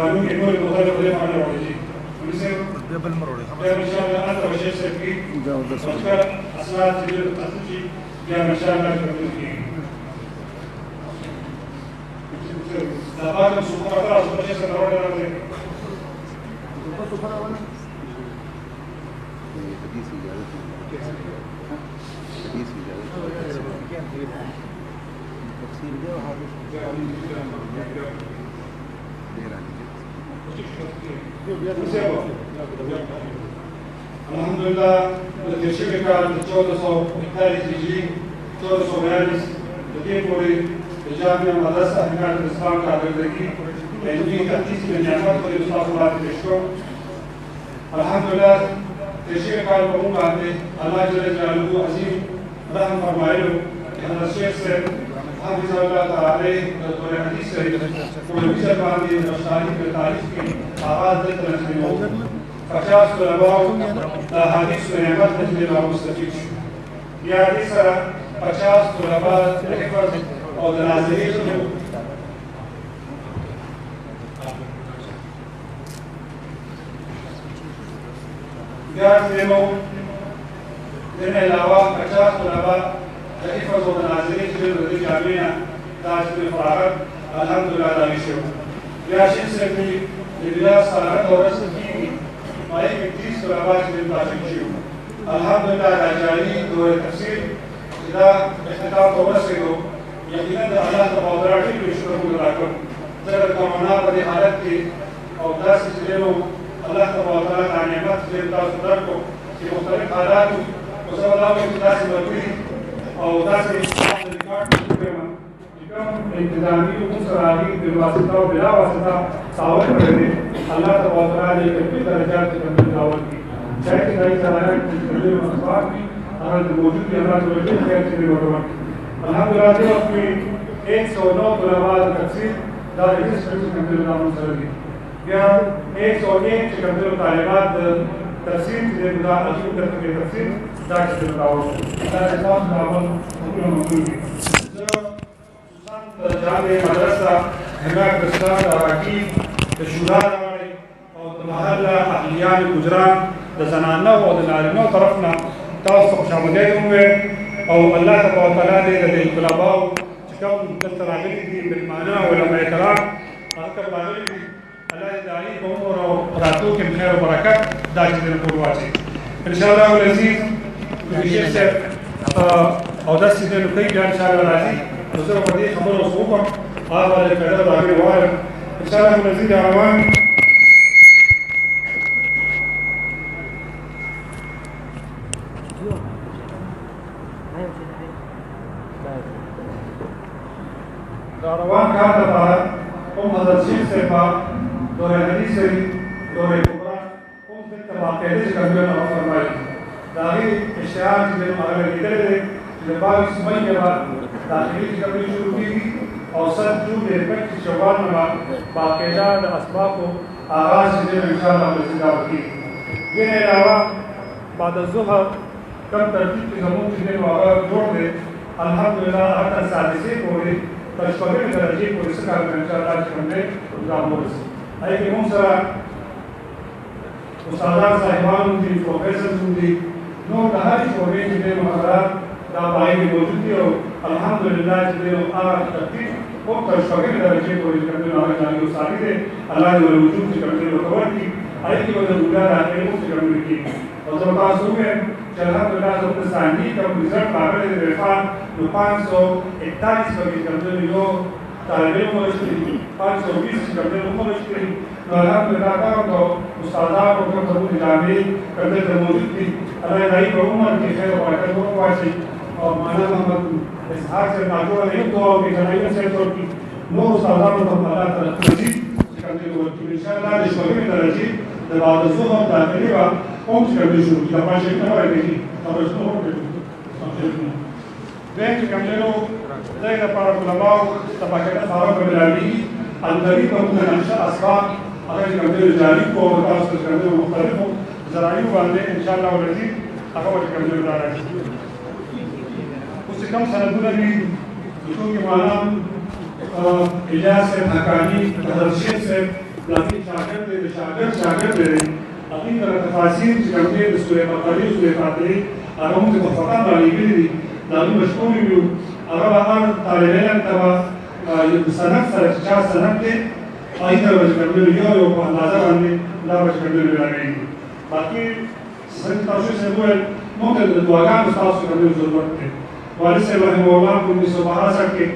قانون کې نور مختلف دې باندې راوړي ونیسه بل مروړي ان شاء الله انت وشيخ سيفي وذكر اسناد جديد التسجيل بیا ان شاء الله کوي دا باندې څومره تاسو په څه سره راوړل Alhamdulillah, the Shirika, the Chodos of Hijri, Chodos of Yanis, the Kipuri, the Jamia Madrasa, and Islam Kadaki, and we can teach the Yamat for the Safulat Shko. Alhamdulillah, the Shirika of Umati, Allah Jalu Azim, Raham Farmailu, and the Sheikh said, Alhamdulillah, the Hadith said, for the Visa Bandi, the Shari, the Tariq, Abad, the 50 طلباء احاديث نعمت تجلي او مستفيد يا حديث 50 طلباء حفظ او ناظرين يا سيمو من علاوه 50 طلباء حفظ او ناظرين في الجامعه تاج الفراغ الحمد لله على شيء يا شيخ سيدي لله صلاه ورسوله माई 30 طلباء من تاجيكيو الحمد لله راجعي دور تفسير إذا اختتام توسعه يقينا الله تبارك وتعالى راكم ذكر كمانا بدي حالتي أو داس جلوا الله تبارك وتعالى عن نعمات جل تاسودركم في مختلف حالات وسبب الله في داس مدري أو داس انتظامی ومسرعی بالواسطة وبلا واسطة تعاون کرنے اللہ تبارک وتعالی کے کئی درجات سے بندی تعاون کی چاہے کہ نئی صلاحیت تجربے مصباح بھی اگر موجود بھی اللہ توجہ خیر سے بروان الحمدللہ دے وقت میں 109 طلباء تقسیم دار رجسٹر سے کمپیوٹر نام سرگی یا 101 کمپیوٹر طالبات تقسیم سے بدا عجیب کرتے کے تقسیم دار سے تعاون اللہ احساس تعاون حکم موجود ہے جامع مدرسة هناك بستان أراكيب الشهادة أو المحلة أهليان الأجران دزنانا ودنارنا طرفنا توسط شامديتهم أو الله تبارك وتعالى لدي الطلباء تكون تسترعبين دي بالمعنى ولما يكرام أذكر بعضهم الله يدعي بأمور راتوك من خير وبركات داجي دين القرواتي إن شاء الله والعزيز بشيخ سير أو دستي دين القيب إن شاء الله العزيز وزير بدي خبر وصوبة هذا اللي كذا بعدين وارد إن شاء الله نزيد عوام داروان كذا بعد هذا الشيء سبب دور الحديث دور القرآن في التباقيات كذا فرمائي داعي اشتهار جل مغرب الدولة لبعض سمية داخلي कभी शुरू की औसत जून 25 शवाल में बाकायदा असबाब को आगाज से इंशाअल्लाह मज़ीदार की ये अलावा बाद ज़ुहर कम तरतीब की ज़मून से वाक़ा जोड़ दे अल्हम्दुलिल्लाह हर सादिसे को तशबीह दर्जे को इसका इंशाअल्लाह हमने इंतजाम हो आई कि हम सरा उस्ताद साहिबान दी प्रोफेसर दी नो हर शोबे में महाराज دا باید موجود دی او الحمدلله چې د هغه ترتیب او تر شپږ درجې پورې کړل هغه ځانګړي وساتي دي الله دې ول وجود چې کړل ورکول کی آی کی وجه ګډه راځي او چې کړل کی او زه تاسو ته چې الحمدلله د ثاني کوم ريزلټ راغلی دی په 541 باندې کړل یو طالب علم مشکل 520 کړل نو مشکل نو الحمدلله دا کو استادانو کو ته جامع کړل موجود دي الله دې په عمر کې خیر او برکت وکړي और माना मोहम्मद इसहाक से नागोरा नहीं तो और इजराइल से तो की नो साधारण तो अल्लाह ताला तजी करने को इंशाअल्लाह इस वक्त में दर्जे बाद ज़ुहर दाखिली व कौन से करने शुरू किया पांच एक नंबर देखी और इसको बैंक कमजोर ज़ायदा पर उलमा तबाक़त सारा बदलावी अंदरी को नक्शा असबाब अगर कमजोर जारी को और खास करने मुख्तलिफ ज़राइयों वाले इंशाअल्लाह वज़ीर अगर कमजोर जा रहा है कम सनदों भी जिसको कि माना इजाज़ से हकानी तदर्शीन से لكن شاگرد دی اقیم در تفاصیل چې کوم دی د سورې بقرې او سورې فاتحې هغه موږ ته فقط رالیږلي دي دا موږ مشکور یو هغه به هر طالب علم ته به یو سند سره چې چا سند دی هغې ته به چې کوم دی یو په اندازه باندې دا به چې کوم دی راغېږي باقي څنګه تاسو صاحب وویل موږ ته د دعاګانو ستاسو کوم ضرورت دی والد صاحب رحمه الله په 1962 کې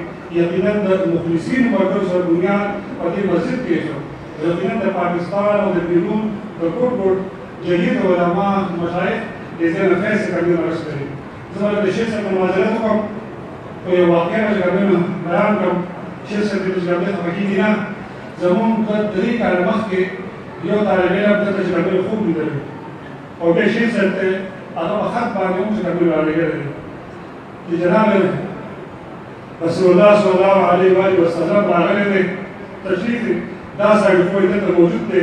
یقینا د مخلصینو مرکز سره دنیا په دې مسجد کې شو یقینا د پاکستان او د بیرون د ټول جدید علما مشایخ د دې نه فیصله کوي راځي زما د شیخ صاحب معذرت کوم په یو واقعه چې کوم بیان کوم شیخ صاحب د جامع حقیقي دي نه زمون د درې کال مخکې یو طالب علم د تجربه خوب لیدل او به شیخ صاحب ته هغه خط باندې هم څه کوي راغلی چې جناب رسول الله صلی الله علیه و آله وسلم راغلی دی تشریف دا سړی خو دلته موجود دی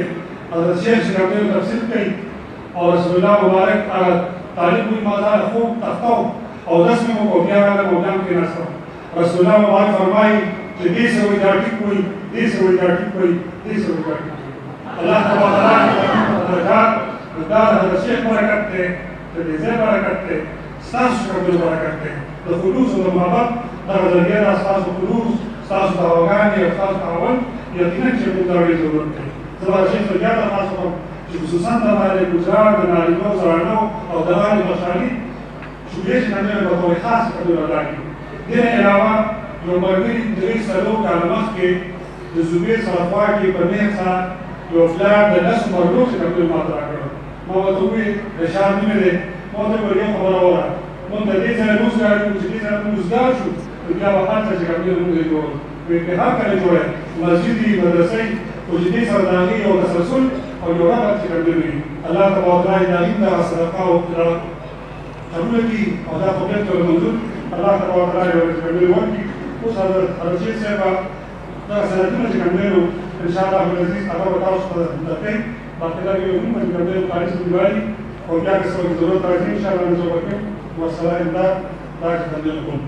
حضرت شیخ چې کوم تفسیر کوي او رسول الله مبارک هغه طالب وي ما دا خوب تختو او داس مې مو بیا راغله موجام کې ناستو رسول الله مبارک فرمایي چې دې سوي دا ټیک وي دې سوي دا ټیک وي دې سوي دا ټیک الله تبارک وتعالى دا حضرت شیخ برکت دی د دې ځای برکت دی ستاسو کوم برکت دی د خلوص او د محبت دغه ذریعه د ستاسو خلوص ستاسو دعاګانې او ستاسو تعاون یقینا چې موږ ته ډېر ضرورت دی زه به شیخ ته زیاته خاص کوم چې خصوصا د باندې ګزار د نارینهو زنانو او د غالي بشري شوبې چې نه په توګه خاص کړو راځي دې علاوه یو مرګري درې څلور کاله مخکې د زبیر سره خوا کې په میخه یو فلار د نسو مرلو چې کوم ما ته راکړو ما ورته وویل د شام نومې دی ما ورته وویل یو خبره وره موږ د دې ځای روزګار کوو چې دې ځای موږ روزګار شو نو بیا به هلته چې کوم دی موږ یې جوړ په هر کله جوړه مسجدي مدرسې او چې دې سره د هغې یو تسلسل او یو ربط چې کوم دی وي الله تبارک وتعالی د هغې دغه صدقه او قبوله کړي او دا خو بېرته ورمنظور الله تبارک وتعالی ورته کوم دی ورکړي اوس حضرت شیخ صاحب دغه سندونه چې کوم دی نو انشاءالله العزیز هغه به تاسو ته درکوي باقي دا یو نوم چې کوم دی قاري صاحب او بیا که څه ضرورت راځي انشاءالله نو زه وکړم والسلام امداد دا چې کوم دی کوم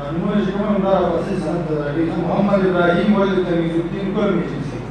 المهم يجب أن نرى بسيطة محمد إبراهيم ولد تميز الدين كل مجلسين